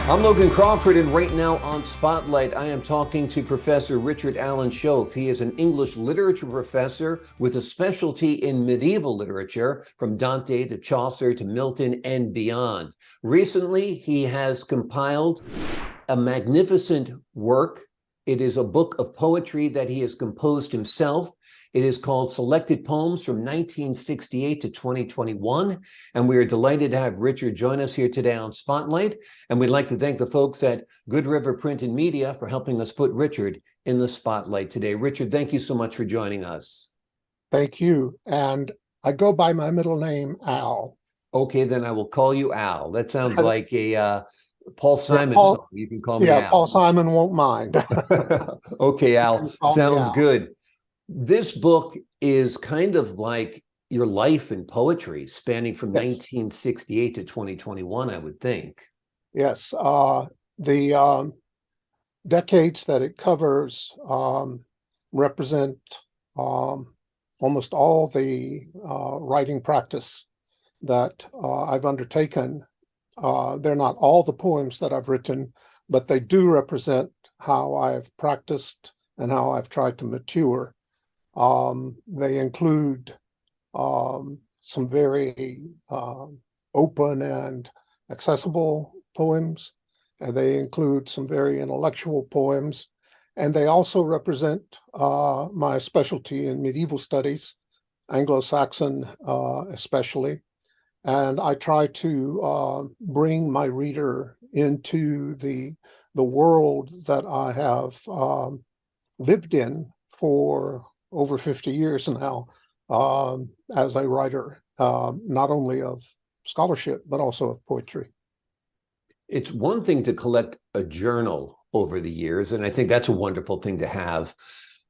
I'm Logan Crawford, and right now on Spotlight, I am talking to Professor Richard Allen Shoaf. He is an English literature professor with a specialty in medieval literature, from Dante to Chaucer to Milton and beyond. Recently, he has compiled a magnificent work. It is a book of poetry that he has composed himself. It is called Selected Poems from 1968 to 2021. And we are delighted to have Richard join us here today on Spotlight. And we'd like to thank the folks at Good River Print and Media for helping us put Richard in the spotlight today. Richard, thank you so much for joining us. Thank you. And I go by my middle name, Al. Okay, then I will call you Al. That sounds like a Paul Simon Paul, song. You can call me Al. Paul Simon won't mind. Okay, Al, sounds Al. good. This book is kind of like your life in poetry, spanning from 1968 to 2021, I would think. Yes. The decades that it covers represent almost all the writing practice that I've undertaken. They're not all the poems that I've written, but they do represent how I've practiced and how I've tried to mature. They include some very open and accessible poems, and they include some very intellectual poems, and they also represent my specialty in medieval studies, Anglo-Saxon especially, and I try to bring my reader into the world that I have lived in for over 50 years now as a writer, not only of scholarship, but also of poetry. It's one thing to collect a journal over the years, and I think that's a wonderful thing to have.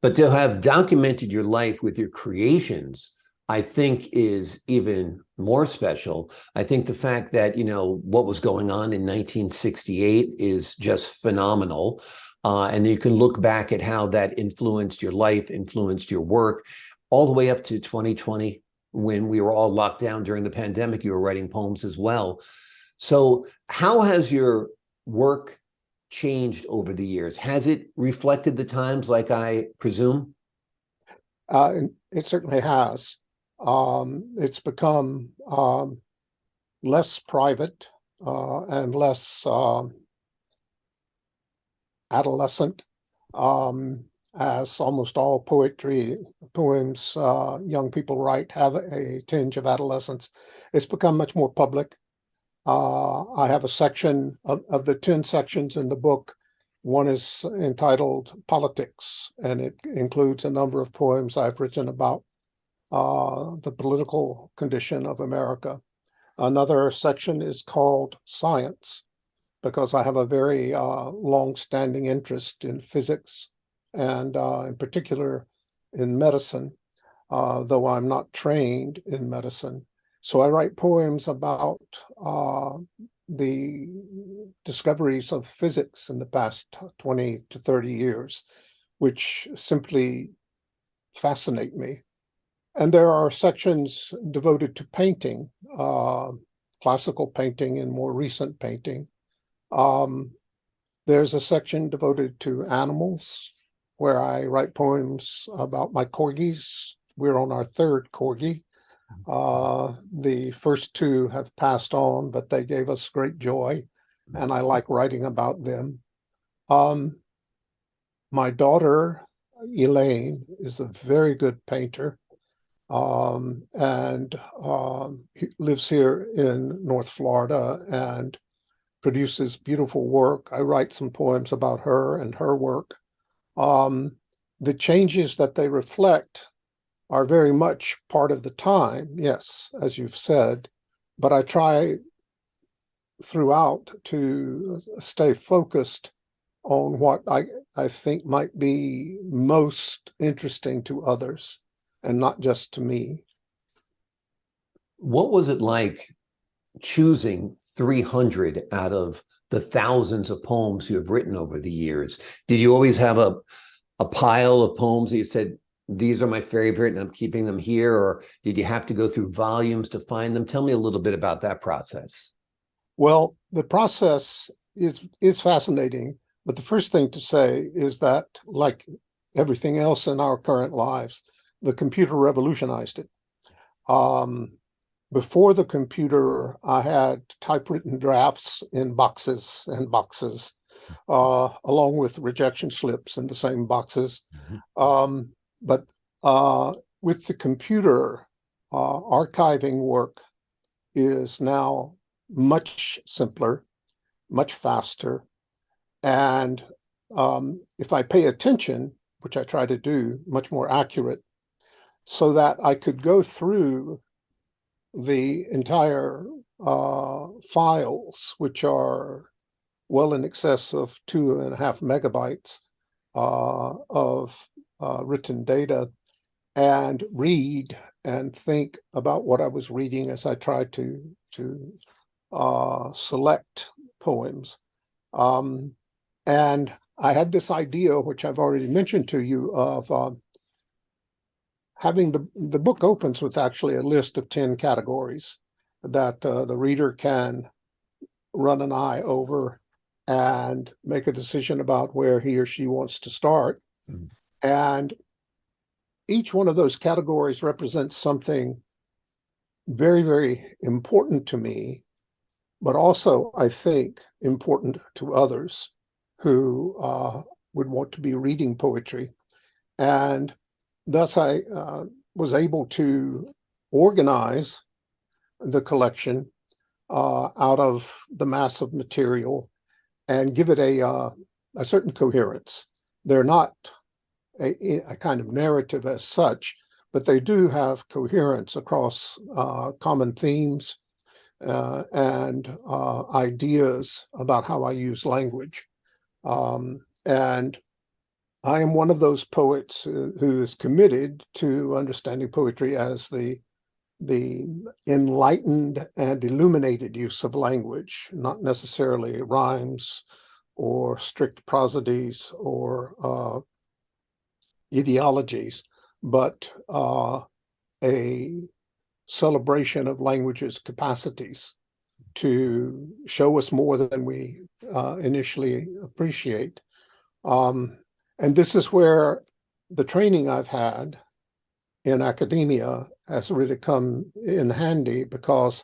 But to have documented your life with your creations, I think is even more special. I think the fact that, what was going on in 1968 is just phenomenal. And you can look back at how that influenced your life, influenced your work, all the way up to 2020, when we were all locked down during the pandemic. You were writing poems as well. So how has your work changed over the years? Has it reflected the times, like I presume? It certainly has. It's become less private and less adolescent, as almost all poems young people write have a tinge of adolescence. It's become much more public. I have a section of the 10 sections in the book. One is entitled Politics, and it includes a number of poems I've written about the political condition of America. Another section is called Science, because I have a very long-standing interest in physics and in particular in medicine, though I'm not trained in medicine. So I write poems about the discoveries of physics in the past 20 to 30 years, which simply fascinate me. And there are sections devoted to painting, classical painting and more recent painting. There's a section devoted to animals, where I write poems about my corgis. We're on our third corgi. The first two have passed on, but they gave us great joy, and I like writing about them. My daughter, Elaine, is a very good painter, and lives here in North Florida and produces beautiful work. I write some poems about her and her work. The changes that they reflect are very much part of the time, yes, as you've said, but I try throughout to stay focused on what I think might be most interesting to others and not just to me. What was it like choosing 300 out of the thousands of poems you have written over the years? Did you always have a pile of poems that you said, these are my favorite and I'm keeping them here? Or did you have to go through volumes to find them? Tell me a little bit about that process. Well, the process is fascinating. But the first thing to say is that, like everything else in our current lives, the computer revolutionized it. Before the computer, I had typewritten drafts in boxes and boxes, along with rejection slips in the same boxes. But with the computer, archiving work is now much simpler, much faster. And if I pay attention, which I try to do, much more accurate, so that I could go through the entire files, which are well in excess of 2.5 megabytes of written data, and read and think about what I was reading as I tried to select poems. And I had this idea, which I've already mentioned to you, of having the book opens with actually a list of 10 categories that the reader can run an eye over and make a decision about where he or she wants to start. And each one of those categories represents something very, very important to me, but also, I think, important to others who would want to be reading poetry. And thus I was able to organize the collection out of the mass of material and give it a certain coherence. They're not a kind of narrative as such, but they do have coherence across common themes and ideas about how I use language. And I am one of those poets who is committed to understanding poetry as the enlightened and illuminated use of language, not necessarily rhymes or strict prosodies or ideologies, but a celebration of language's capacities to show us more than we initially appreciate. And this is where the training I've had in academia has really come in handy, because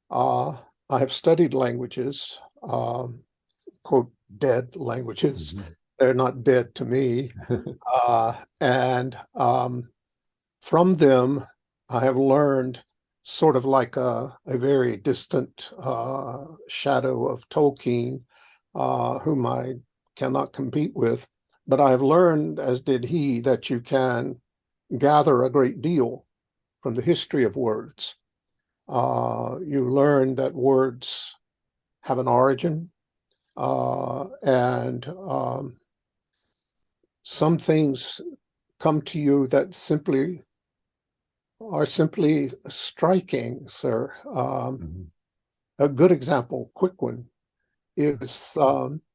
I have studied languages, quote, dead languages. They're not dead to me. And from them, I have learned, sort of like a very distant shadow of Tolkien, whom I cannot compete with. But I have learned, as did he, that you can gather a great deal from the history of words. You learn that words have an origin, and some things come to you that are simply striking, sir. A good example, quick one, is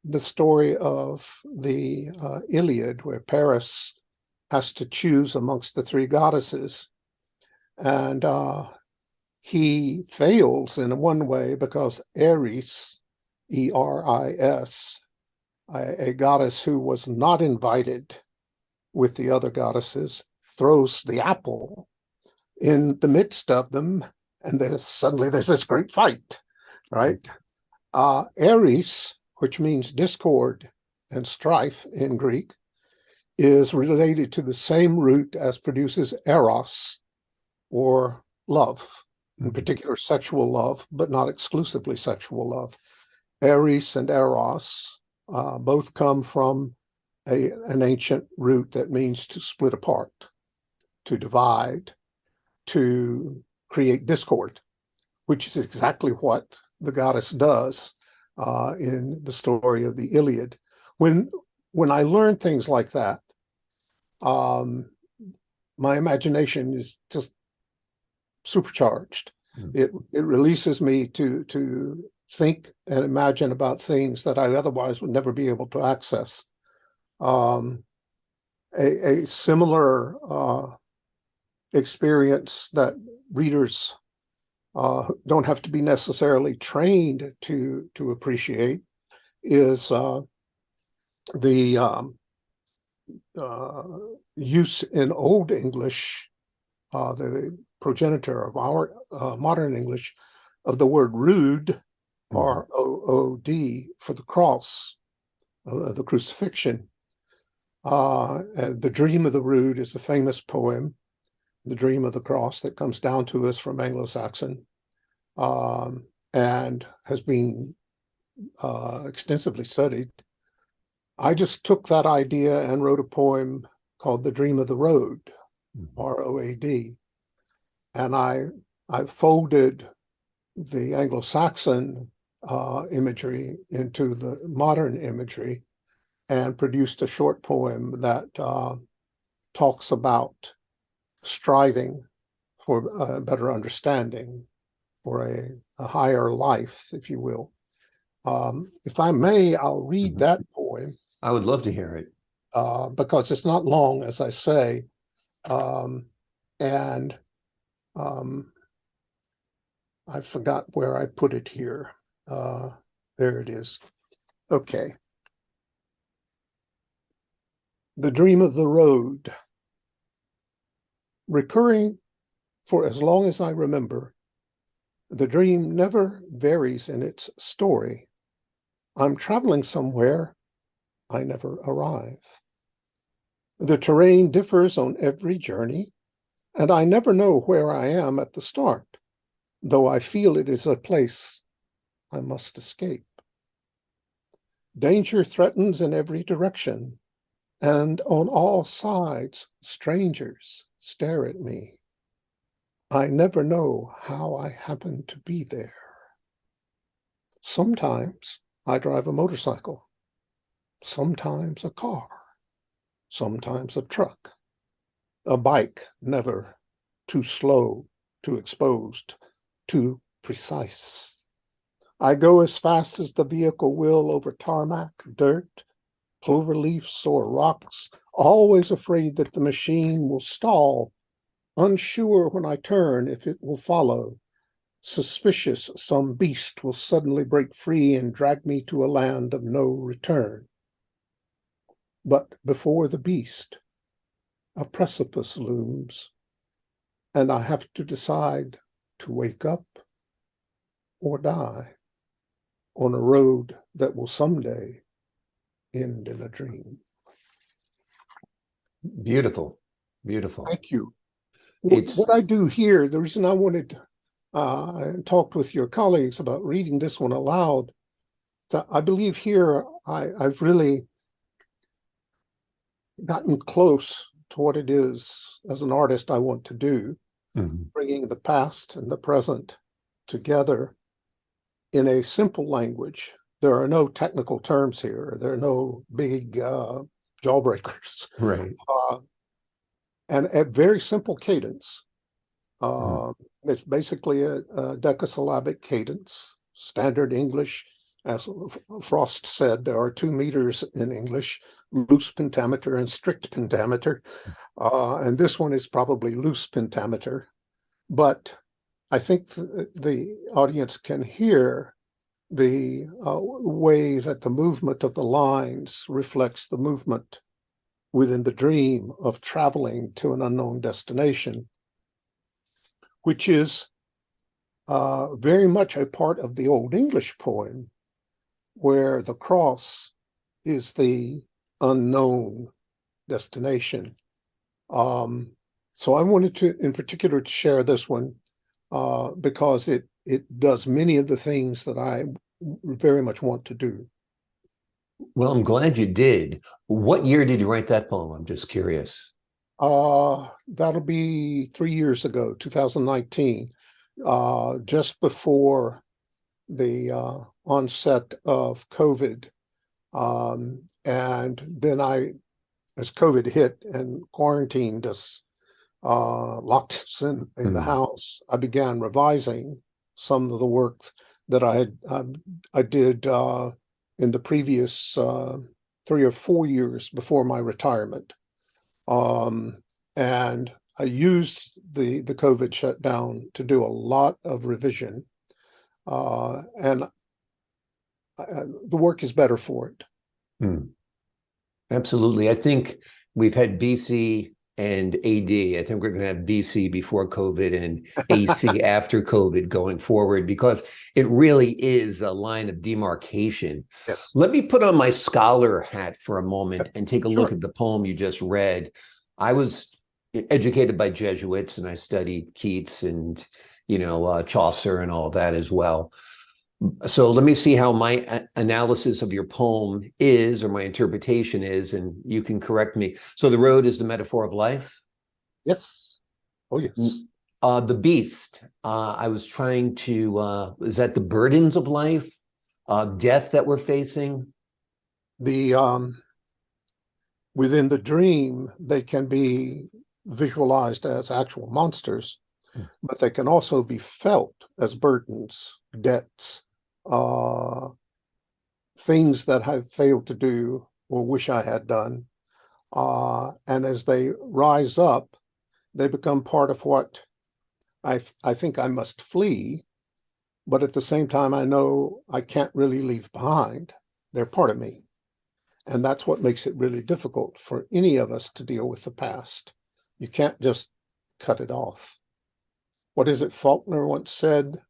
the story of the Iliad, where Paris has to choose amongst the three goddesses. And he fails in one way because Eris, E-R-I-S, a goddess who was not invited with the other goddesses, throws the apple in the midst of them, and suddenly there's this great fight, right? Eris, which means discord and strife in Greek, is related to the same root as produces eros, or love, in particular sexual love, but not exclusively sexual love. Eris and eros both come from an ancient root that means to split apart, to divide, to create discord, which is exactly what the goddess does in the story of the Iliad. When I learn things like that, my imagination is just supercharged. It releases me to think and imagine about things that I otherwise would never be able to access. A similar experience that readers don't have to be necessarily trained to appreciate is the use in Old English, the progenitor of our modern English, of the word rood, R-O-O-D, for the cross, the crucifixion. The Dream of the Rood is a famous poem, The Dream of the Cross, that comes down to us from Anglo-Saxon, and has been extensively studied. I just took that idea and wrote a poem called The Dream of the Road, R-O-A-D. And I folded the Anglo-Saxon imagery into the modern imagery and produced a short poem that talks about striving for a better understanding, for a higher life, if you will. If I may, I'll read that poem. I would love to hear it. Because it's not long, as I say. And I forgot where I put it here. There it is. Okay. The Dream of the Road. Recurring for as long as I remember, the dream never varies in its story. I'm traveling somewhere, I never arrive. The terrain differs on every journey, and I never know where I am at the start, though I feel it is a place I must escape. Danger threatens in every direction, and on all sides, strangers stare at me. I never know how I happen to be there. Sometimes I drive a motorcycle, sometimes a car, sometimes a truck, a bike, never too slow, too exposed, too precise. I go as fast as the vehicle will over tarmac, dirt, clover leaves, or rocks, always afraid that the machine will stall, unsure when I turn if it will follow, suspicious some beast will suddenly break free and drag me to a land of no return. But before the beast, a precipice looms, and I have to decide to wake up or die on a road that will someday end in a dream. Beautiful, beautiful. Thank you. What I do here, the reason I wanted to talked with your colleagues about reading this one aloud, I believe here I've really gotten close to what it is as an artist I want to do, bringing the past and the present together in a simple language. There are no technical terms here. There are no big jawbreakers. Right. And at very simple cadence. It's basically a decasyllabic cadence, standard English. As Frost said, there are 2 meters in English, loose pentameter and strict pentameter. And this one is probably loose pentameter. But I think the audience can hear the way that the movement of the lines reflects the movement within the dream of traveling to an unknown destination, which is very much a part of the Old English poem, where the cross is the unknown destination. So I wanted to, in particular, to share this one because it does many of the things that I very much want to do. Well, I'm glad you did. What year did you write that poem? I'm just curious. That'll be 3 years ago, 2019, just before the onset of COVID. And then as COVID hit and quarantined us, locked us in the house, I began revising some of the work that I did in the previous 3 or 4 years before my retirement. And I used the COVID shutdown to do a lot of revision. And the work is better for it. Hmm. Absolutely. I think we've had BC and AD. I think we're going to have BC before COVID and AC after COVID going forward, because it really is a line of demarcation. Yes. Let me put on my scholar hat for a moment and take a look Sure. at the poem you just read. I was educated by Jesuits, and I studied Keats and, Chaucer and all that as well. So let me see how my analysis of your poem is, or my interpretation is, and you can correct me. So the road is the metaphor of life. Yes. Oh, yes. The beast. I was trying to. Is that the burdens of life, death that we're facing? The within the dream, they can be visualized as actual monsters, but they can also be felt as burdens, debts, uh, things that I've failed to do or wish I had done. And as they rise up, they become part of what I think I must flee, but at the same time, I know I can't really leave behind. They're part of me. And that's what makes it really difficult for any of us to deal with the past. You can't just cut it off. What is it Faulkner once said?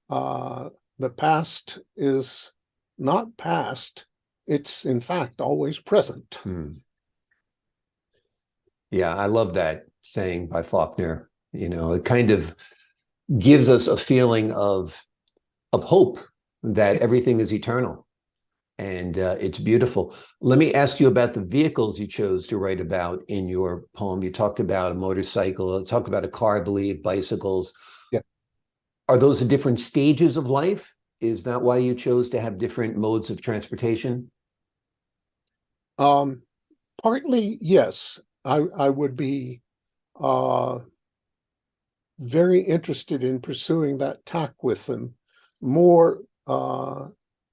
The past is not past. It's in fact always present. Yeah, I love that saying by Faulkner. It kind of gives us a feeling of hope that Yes. everything is eternal. And it's beautiful. Let me ask you about the vehicles you chose to write about in your poem. You talked about a motorcycle, you talked about a car, I believe, bicycles. Yeah. Are those the different stages of life? Is that why you chose to have different modes of transportation? Partly, yes. I would be uh, very interested in pursuing that tack with them more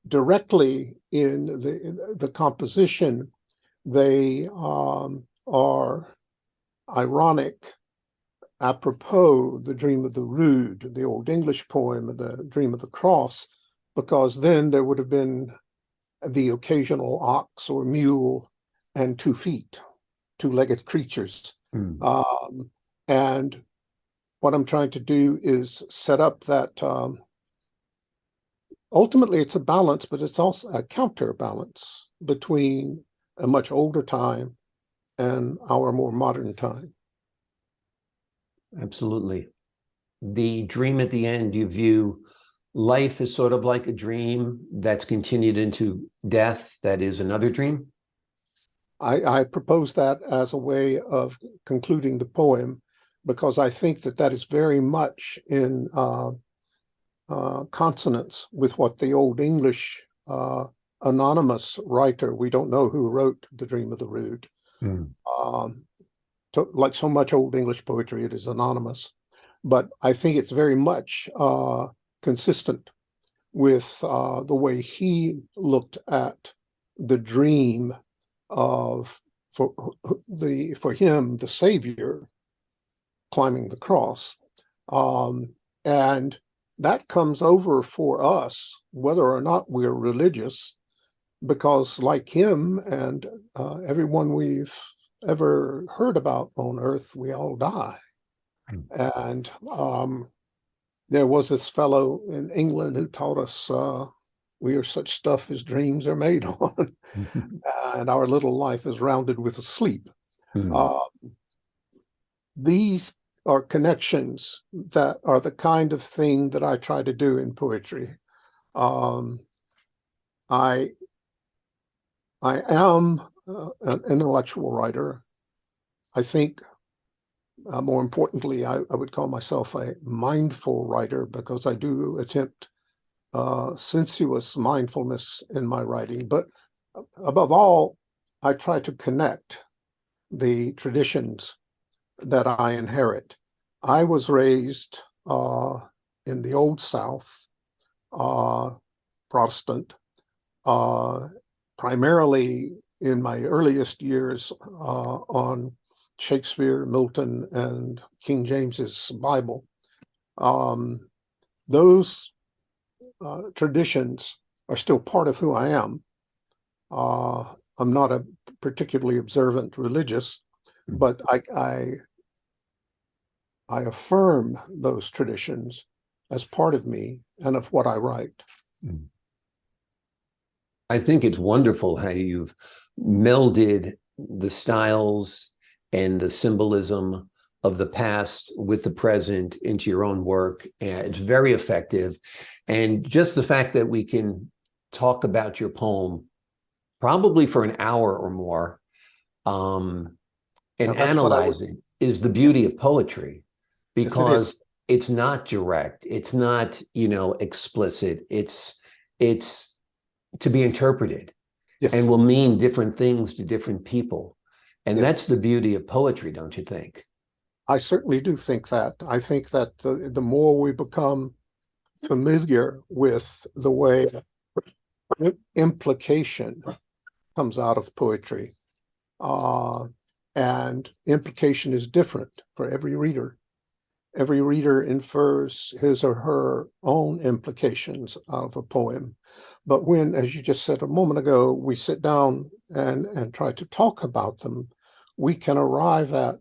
directly in the composition. They are ironic, apropos the Dream of the Rood, the Old English poem, the Dream of the Cross, because then there would have been the occasional ox or mule and 2 feet, two-legged creatures. Um, and what I'm trying to do is set up that ultimately it's a balance, but it's also a counterbalance between a much older time and our more modern time. Absolutely. The dream at the end, you view life as sort of like a dream that's continued into death, that is another dream? I propose that as a way of concluding the poem because I think that that is very much in consonance with what the Old English anonymous writer, we don't know who wrote The Dream of the Rood. Like so much Old English poetry, it is anonymous. But I think it's very much consistent with the way he looked at the dream of, for him, the Savior climbing the cross. And that comes over for us, whether or not we're religious, because like him and everyone we've ever heard about on earth, we all die. And there was this fellow in England who taught us we are such stuff as dreams are made on, and our little life is rounded with sleep. These are connections that are the kind of thing that I try to do in poetry. I am an intellectual writer. I think more importantly, I would call myself a mindful writer because I do attempt sensuous mindfulness in my writing. But above all, I try to connect the traditions that I inherit. I was raised in the Old South, Protestant, primarily in my earliest years on Shakespeare, Milton, and King James's Bible. Those traditions are still part of who I am. I'm not a particularly observant religious, but I affirm those traditions as part of me and of what I write. I think it's wonderful how you've melded the styles and the symbolism of the past with the present into your own work. And it's very effective. And just the fact that we can talk about your poem probably for an hour or more, and analyzing is the beauty of poetry, because it's not direct, it's not, explicit, it's to be interpreted, and will mean different things to different people. And that's the beauty of poetry, don't you think? I certainly do think that. I think that the more we become familiar with the way implication comes out of poetry, and implication is different for every reader. Every reader infers his or her own implications out of a poem. But when, as you just said a moment ago, we sit down and try to talk about them, we can arrive at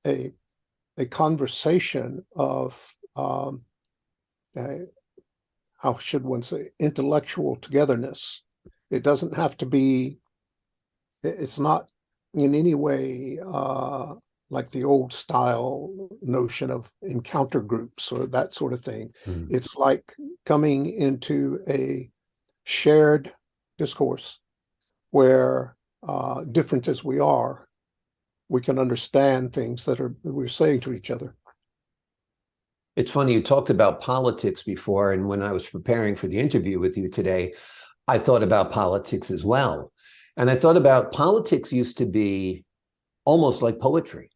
a conversation of how should one say, intellectual togetherness. It doesn't have to be, it's not in any way like the old style notion of encounter groups or that sort of thing. It's like coming into a shared discourse where, different as we are, we can understand things that we're saying to each other. It's funny, you talked about politics before, and when I was preparing for the interview with you today, I thought about politics as well. And I thought about politics used to be almost like poetry.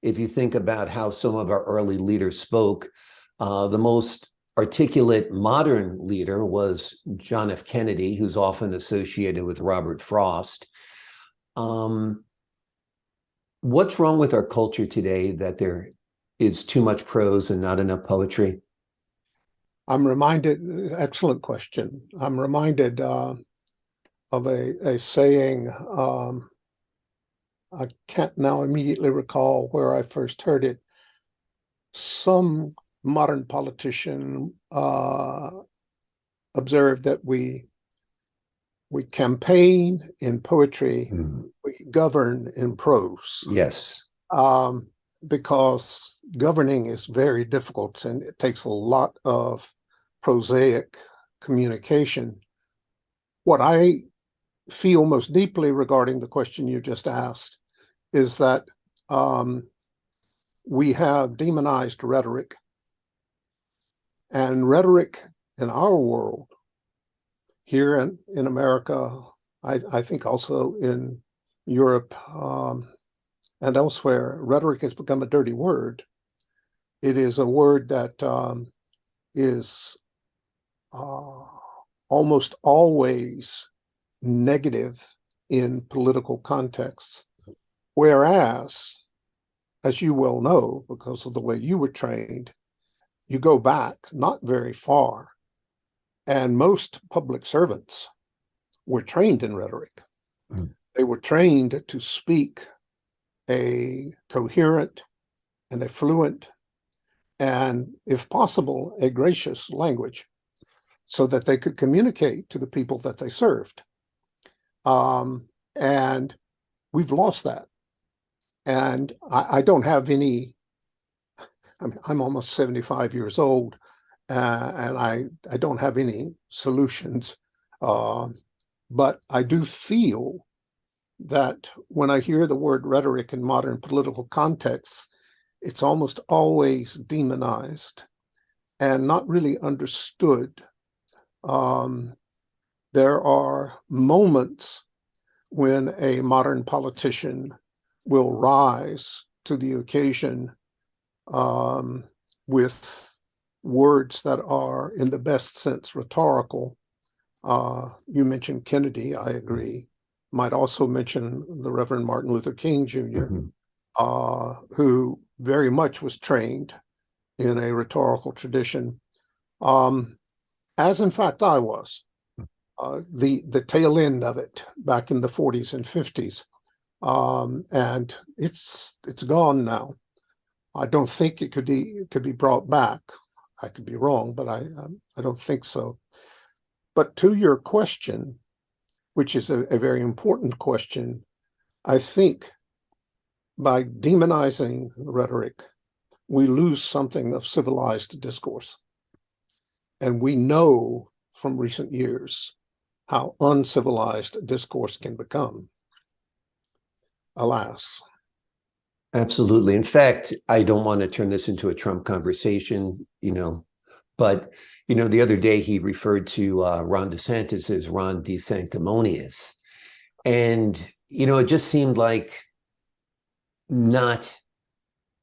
If you think about how some of our early leaders spoke, the most articulate modern leader was John F. Kennedy, who's often associated with Robert Frost. What's wrong with our culture today that there is too much prose and not enough poetry? I'm reminded, excellent question. I'm reminded of a saying, I can't now immediately recall where I first heard it. Some modern politician observed that we campaign in poetry, we govern in prose. Yes. Because governing is very difficult and it takes a lot of prosaic communication. What I feel most deeply regarding the question you just asked is that we have demonized rhetoric. And rhetoric in our world, here in America, I think also in Europe, and elsewhere, rhetoric has become a dirty word. It is a word that is almost always negative in political contexts. Whereas, as you well know, because of the way you were trained, you go back not very far, and most public servants were trained in rhetoric. They were trained to speak a coherent and a fluent and, if possible, a gracious language so that they could communicate to the people that they served. And we've lost that. And I don't have any, I'm almost 75 years old, and I don't have any solutions. But I do feel that when I hear the word rhetoric in modern political contexts, it's almost always demonized and not really understood. There are moments when a modern politician will rise to the occasion with words that are, in the best sense, rhetorical. You mentioned Kennedy, I agree. Might also mention the Reverend Martin Luther King Jr., who very much was trained in a rhetorical tradition. as in fact I was. The tail end of it back in the 40s and 50s. And it's gone now. I don't think it could be brought back. I could be wrong, but I don't think so. But to your question, which is a very important question, I think by demonizing rhetoric, we lose something of civilized discourse. And we know from recent years how uncivilized discourse can become, alas. Absolutely. In fact, I don't want to turn this into a Trump conversation, but, the other day he referred to Ron DeSantis as Ron DeSanctimonious. And, it just seemed like not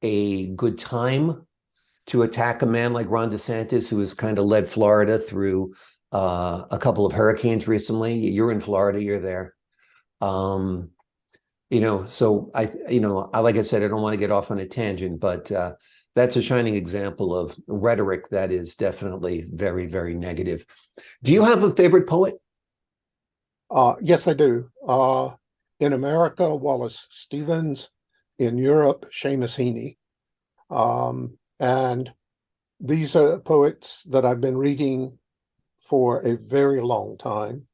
a good time to attack a man like Ron DeSantis, who has kind of led Florida through a couple of hurricanes recently. You're in Florida, you're there. So like I said, I don't want to get off on a tangent, but that's a shining example of rhetoric that is definitely very, very negative. Do you have a favorite poet? Yes, I do. In America, Wallace Stevens. In Europe, Seamus Heaney. And these are poets that I've been reading for a very long time,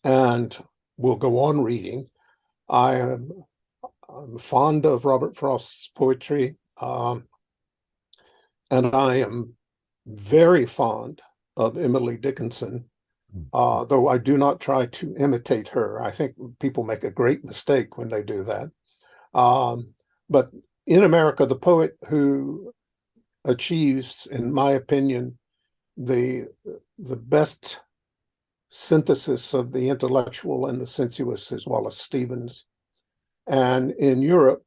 and will go on reading. I'm fond of Robert Frost's poetry, and I am very fond of Emily Dickinson, though I do not try to imitate her. I think people make a great mistake when they do that. But in America, the poet who achieves, in my opinion, the best synthesis of the intellectual and the sensuous is Wallace Stevens. And in Europe,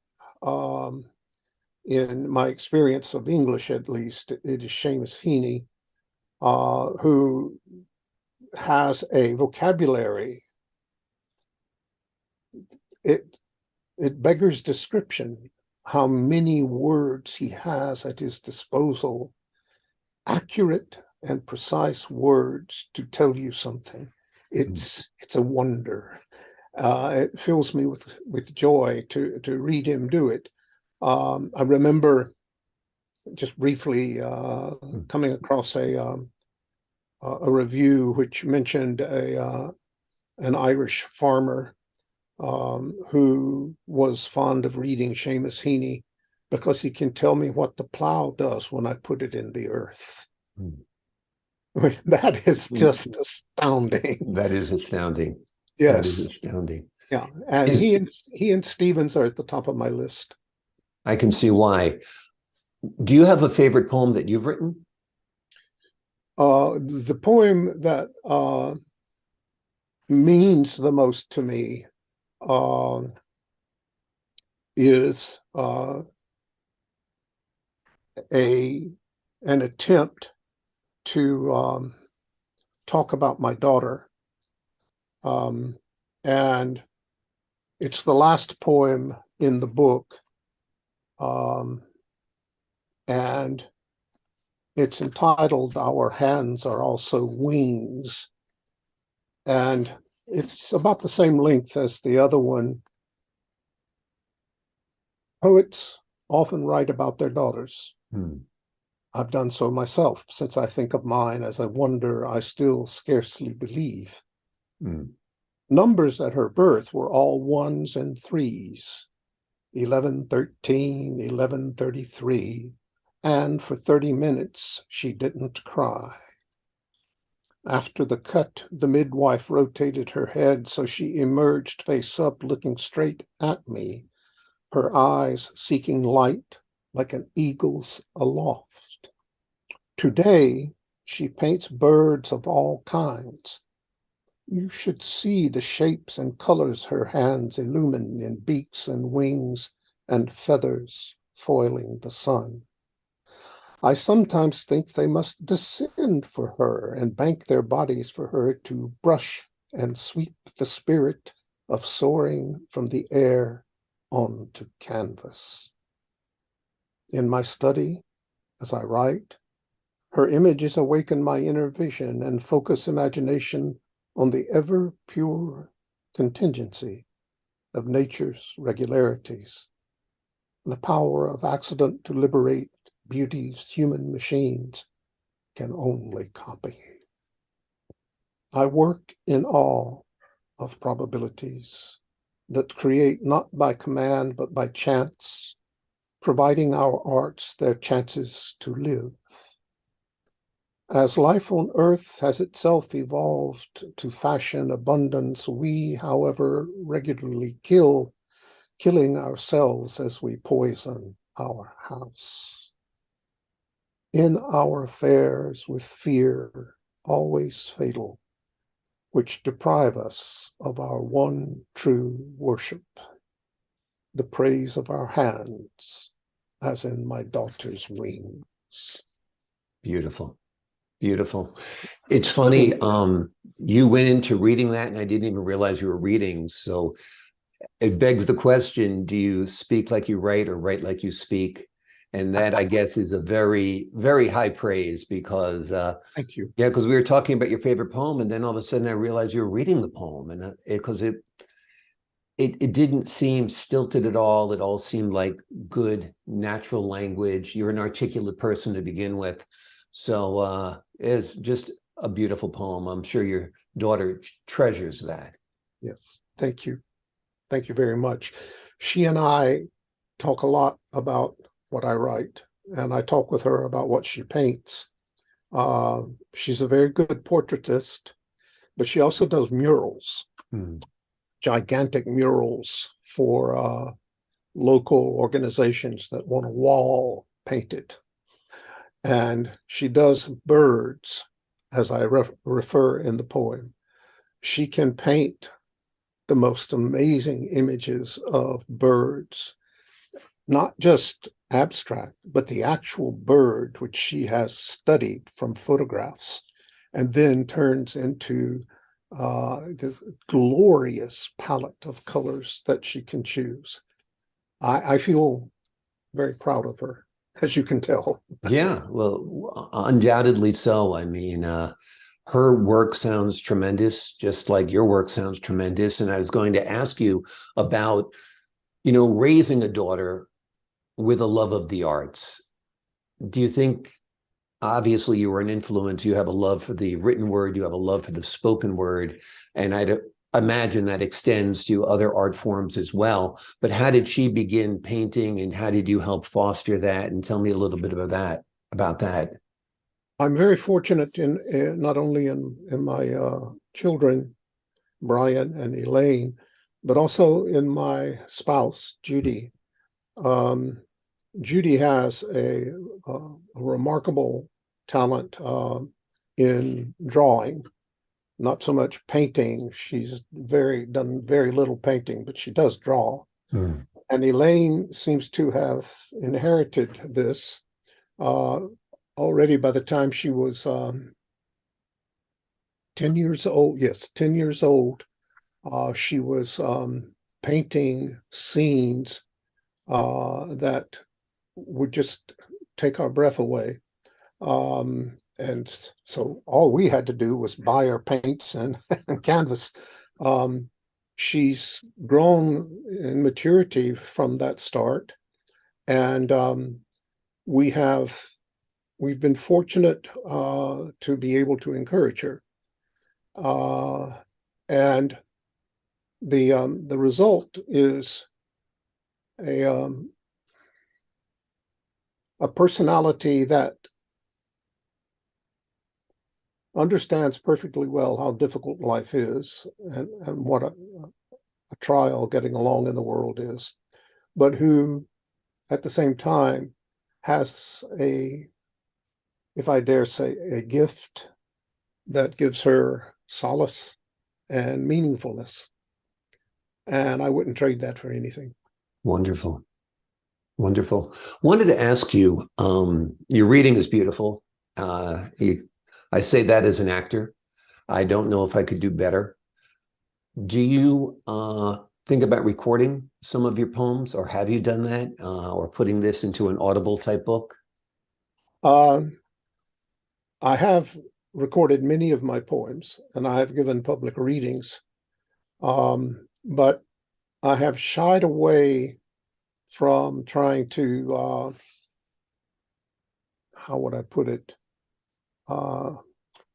in my experience of English at least, it is Seamus Heaney, who has a vocabulary. It beggars description how many words he has at his disposal, accurate and precise words to tell you something. It's a wonder. It fills me with joy to read him do it. I remember just briefly coming across a review which mentioned an Irish farmer who was fond of reading Seamus Heaney because he can tell me what the plow does when I put it in the earth. I mean, that is just astounding. That is astounding. Yes. That is astounding. Yeah. And he and Stevens are at the top of my list. I can see why. Do you have a favorite poem that you've written? The poem that means the most to me is an attempt to talk about my daughter. And it's the last poem in the book. And it's entitled Our Hands Are Also Wings. And it's about the same length as the other one. Poets often write about their daughters. I've done so myself, since I think of mine as a wonder I still scarcely believe. Numbers at her birth were all ones and threes, 11:13, 11:33, and for 30 minutes she didn't cry. After the cut, the midwife rotated her head so she emerged face up, looking straight at me, her eyes seeking light like an eagle's aloft. Today, she paints birds of all kinds. You should see the shapes and colors her hands illumine in beaks and wings and feathers foiling the sun. I sometimes think they must descend for her and bank their bodies for her to brush and sweep the spirit of soaring from the air onto canvas. In my study, as I write, Her images awaken my inner vision and focus imagination on the ever pure contingency of nature's regularities, the power of accident to liberate beauty's human machines can only copy. I work in awe of probabilities that create not by command but by chance, providing our arts their chances to live. As life on earth has itself evolved to fashion abundance, we, however, regularly killing ourselves as we poison our house. In our affairs with fear, always fatal, which deprive us of our one true worship, the praise of our hands, as in my daughter's wings. Beautiful. Beautiful. It's funny. You went into reading that and I didn't even realize you were reading. So it begs the question, do you speak like you write or write like you speak? And that, I guess, is a very, very high praise because Thank you. yeah, because we were talking about your favorite poem, and then all of a sudden I realized you were reading the poem, and because it didn't seem stilted at all. It all seemed like good, natural language. You're an articulate person to begin with. So it's just a beautiful poem. I'm sure your daughter treasures that. Yes, thank you. Thank you very much. She and I talk a lot about what I write, and I talk with her about what she paints. She's a very good portraitist, but she also does murals, gigantic murals for local organizations that want a wall painted. And she does birds, as I refer in the poem. She can paint the most amazing images of birds, not just abstract, but the actual bird, which she has studied from photographs, and then turns into this glorious palette of colors that she can choose. I feel very proud of her, as you can tell. Yeah, well, undoubtedly so. I mean, her work sounds tremendous, just like your work sounds tremendous. And I was going to ask you about, raising a daughter with a love of the arts. Do you think, obviously, you were an influence, you have a love for the written word, you have a love for the spoken word, and I'd imagine that extends to other art forms as well. But how did she begin painting, and how did you help foster that? And tell me a little bit about that. I'm very fortunate in not only in my children, Brian and Elaine, but also in my spouse, Judy. Judy has a remarkable talent in drawing, not so much painting. She's done very little painting, but she does draw. Mm. And Elaine seems to have inherited this already by the time she was 10 years old. Yes, 10 years old. She was painting scenes that would just take our breath away. And so all we had to do was buy her paints and, and canvas. She's grown in maturity from that start. And we've been fortunate to be able to encourage her. And the result is a personality that understands perfectly well how difficult life is and what a trial getting along in the world is, but who at the same time has if I dare say, a gift that gives her solace and meaningfulness. And I wouldn't trade that for anything. Wonderful. Wonderful. Wanted to ask you, your reading is beautiful. I say that as an actor. I don't know if I could do better. Do you think about recording some of your poems, or have you done that, or putting this into an Audible type book? Uh, I have recorded many of my poems, and I have given public readings, but I have shied away from trying to, how would I put it,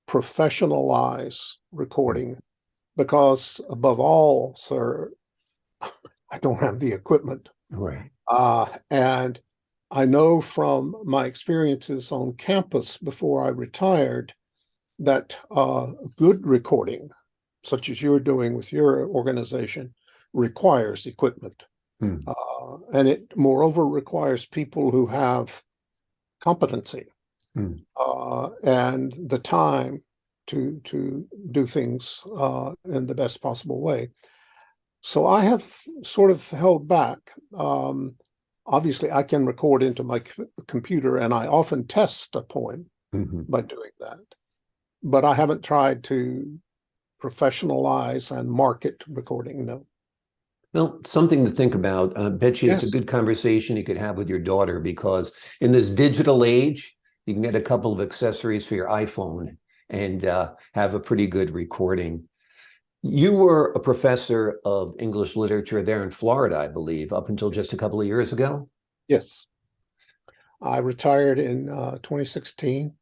professionalize recording, because above all, sir, I don't have the equipment. Right. And I know from my experiences on campus before I retired that good recording, such as you're doing with your organization, requires equipment. Hmm. And it moreover requires people who have competency and the time to do things in the best possible way. So I have sort of held back. Obviously, I can record into my computer, and I often test a poem by doing that. But I haven't tried to professionalize and market recording, no. Well, something to think about. I bet you it's a Yes. good conversation you could have with your daughter, because in this digital age, you can get a couple of accessories for your iPhone and have a pretty good recording. You were a professor of English literature there in Florida, I believe, up until just a couple of years ago. Yes. I retired in 2016.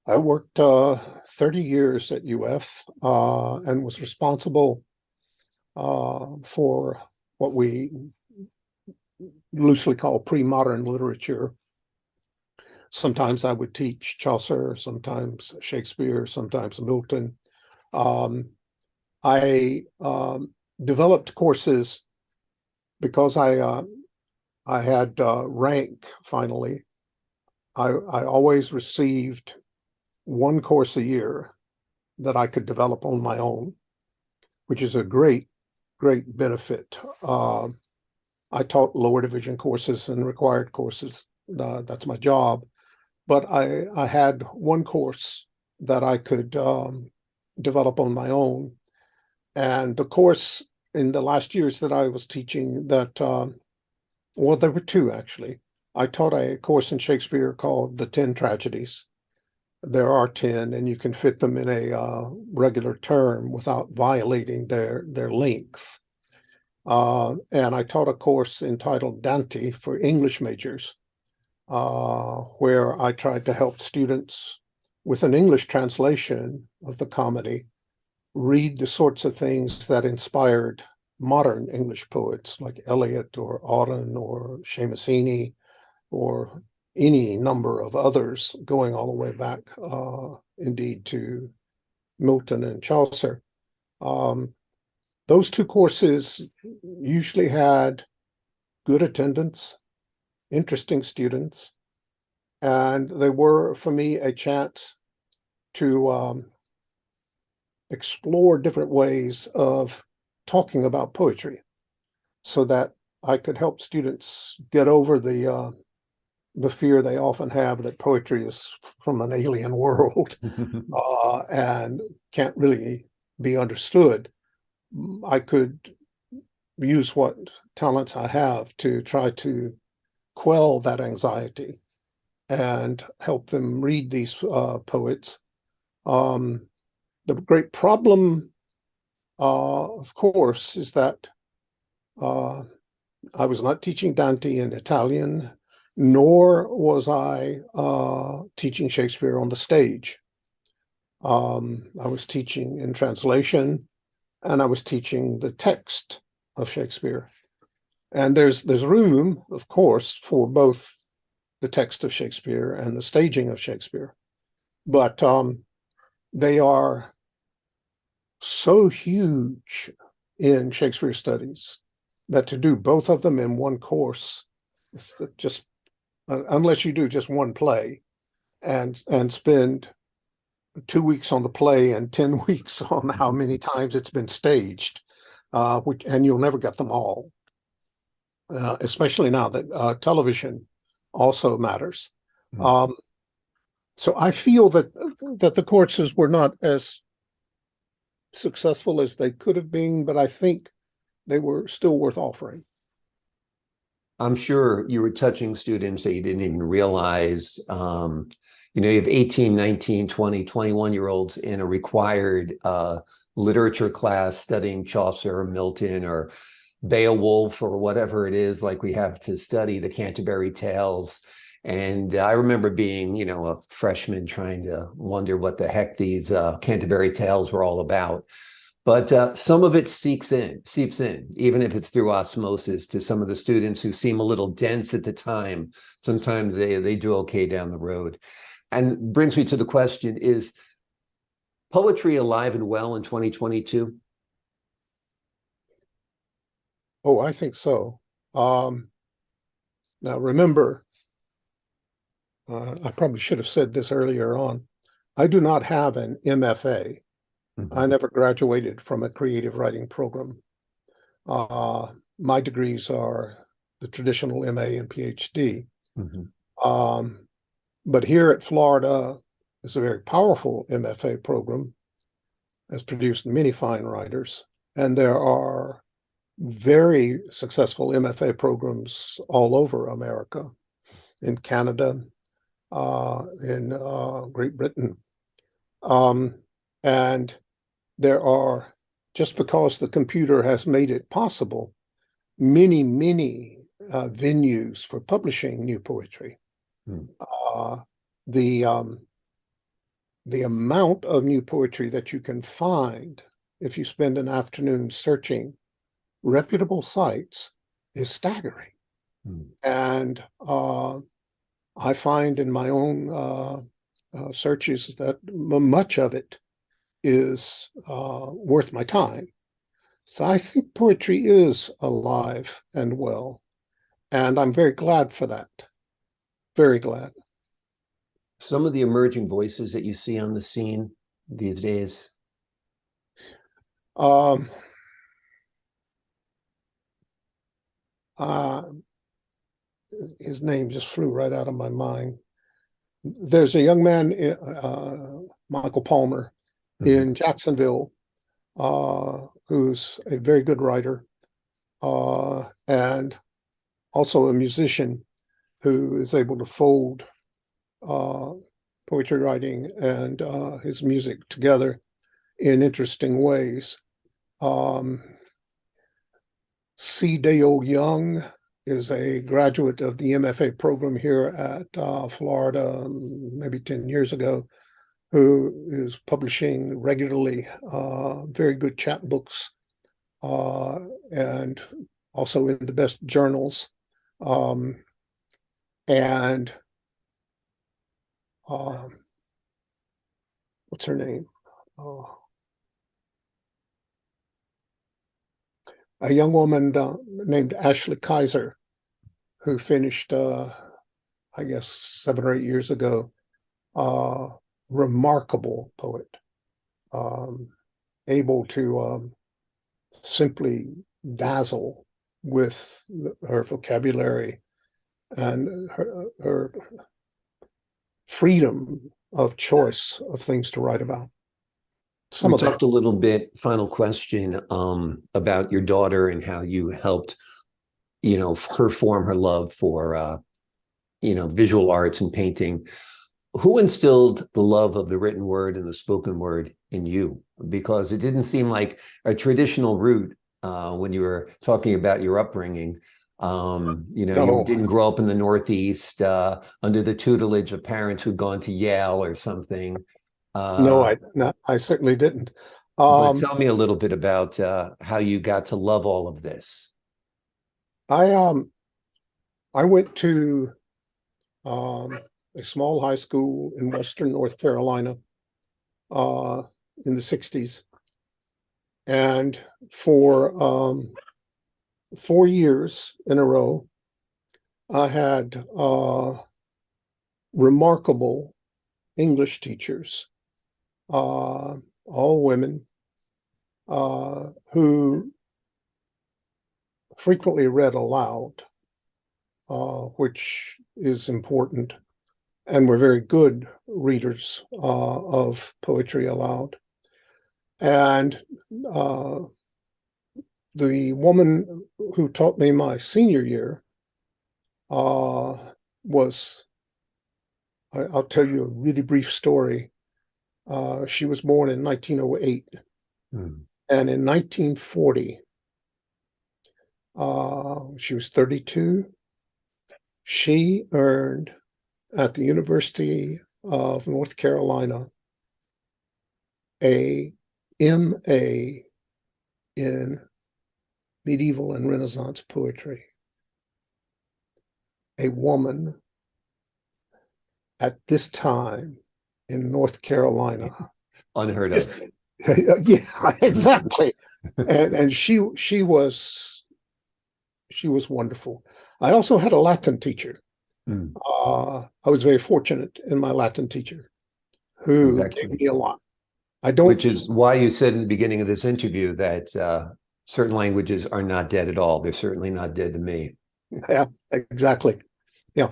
I worked 30 years at UF and was responsible for what we loosely call pre-modern literature. Sometimes I would teach Chaucer, sometimes Shakespeare, sometimes Milton. I developed courses because I had rank finally. I always received one course a year that I could develop on my own, which is a great benefit. I taught lower division courses and required courses. That's my job. But I had one course that I could develop on my own. And the course in the last years that I was teaching that, well, there were two actually. I taught a course in Shakespeare called The 10 Tragedies. There are 10, and you can fit them in a regular term without violating their length. And I taught a course entitled Dante for English majors, where I tried to help students with an English translation of the comedy read the sorts of things that inspired modern English poets like Eliot or Auden or Seamus Heaney or any number of others, going all the way back, indeed, to Milton and Chaucer. Those two courses usually had good attendance, interesting students, and they were, for me, a chance to explore different ways of talking about poetry so that I could help students get over the fear they often have that poetry is from an alien world and can't really be understood. I could use what talents I have to try to quell that anxiety and help them read these poets. The great problem, of course, is that I was not teaching Dante in Italian, nor was I teaching Shakespeare on the stage. I was teaching in translation, and I was teaching the text of Shakespeare. And there's room, of course, for both the text of Shakespeare and the staging of Shakespeare. But they are so huge in Shakespeare studies that to do both of them in one course, it's just unless you do just one play and spend 2 weeks on the play and 10 weeks on how many times it's been staged, and you'll never get them all, especially now that television also matters. So I feel that the courses were not as successful as they could have been, but I think they were still worth offering. I'm sure you were touching students that you didn't even realize. You have 18, 19, 20, 21-year-olds in a required literature class studying Chaucer or Milton or Beowulf or whatever it is, like we have to study the Canterbury Tales. And I remember being, a freshman trying to wonder what the heck these Canterbury Tales were all about. But some of it seeps in, even if it's through osmosis to some of the students who seem a little dense at the time. Sometimes they do okay down the road. And brings me to the question, is poetry alive and well in 2022? Oh, I think so. Now remember, I probably should have said this earlier on. I do not have an MFA. I never graduated from a creative writing program. My degrees are the traditional MA and PhD. But here at Florida, it's a very powerful MFA program, has produced many fine writers, and there are very successful MFA programs all over America, in Canada, in Great Britain. And there are, just because the computer has made it possible, many, many venues for publishing new poetry. The amount of new poetry that you can find if you spend an afternoon searching reputable sites is staggering. And I find in my own searches that much of it is worth my time. So I think poetry is alive and well, and I'm very glad for that. Very glad. Some of the emerging voices that you see on the scene these days? His name just flew right out of my mind. There's a young man, Michael Palmer, in Jacksonville, who's a very good writer, and also a musician who is able to fold poetry writing and his music together in interesting ways. C. Dale Young is a graduate of the MFA program here at Florida, maybe 10 years ago, who is publishing regularly very good chapbooks and also in the best journals. And what's her name? A young woman named Ashley Kaiser, who finished, I guess, 7 or 8 years ago, remarkable poet, able to simply dazzle with her vocabulary and her freedom of choice of things to write about. We talked a little bit, final question, about your daughter and how you helped, her form her love for, visual arts and painting. Who instilled the love of the written word and the spoken word in you? Because it didn't seem like a traditional route when you were talking about your upbringing. No. You didn't grow up in the Northeast under the tutelage of parents who'd gone to Yale or something. No, I certainly didn't. But tell me a little bit about how you got to love all of this. I went to a small high school in Western North Carolina in the 60s. And for 4 years in a row, I had remarkable English teachers, all women, who frequently read aloud, which is important, and were very good readers of poetry aloud. And the woman who taught me my senior year was I'll tell you a really brief story. She was born in 1908, and in 1940, she was 32. She earned at the University of North Carolina a MA in medieval and Renaissance poetry. A woman at this time in North Carolina. Unheard of. Yeah, exactly. And she was wonderful. I also had a Latin teacher. I was very fortunate in my Latin teacher who gave me a lot. Which is why you said in the beginning of this interview that certain languages are not dead at all. They're certainly not dead to me. Yeah, exactly. Yeah.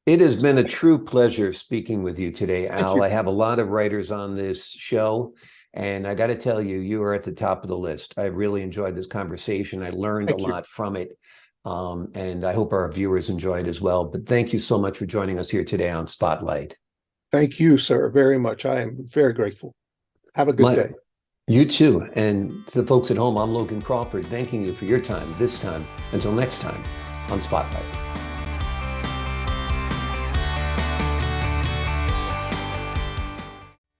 It has been a true pleasure speaking with you today, Al. I have a lot of writers on this show, and I got to tell you, you are at the top of the list. I really enjoyed this conversation. I learned a lot from it, and I hope our viewers enjoyed as well. But thank you so much for joining us here today on Spotlight. Thank you, sir, very much. I am very grateful. Have a good day. You too. And to the folks at home, I'm Logan Crawford, thanking you for your time this time. Until next time on Spotlight.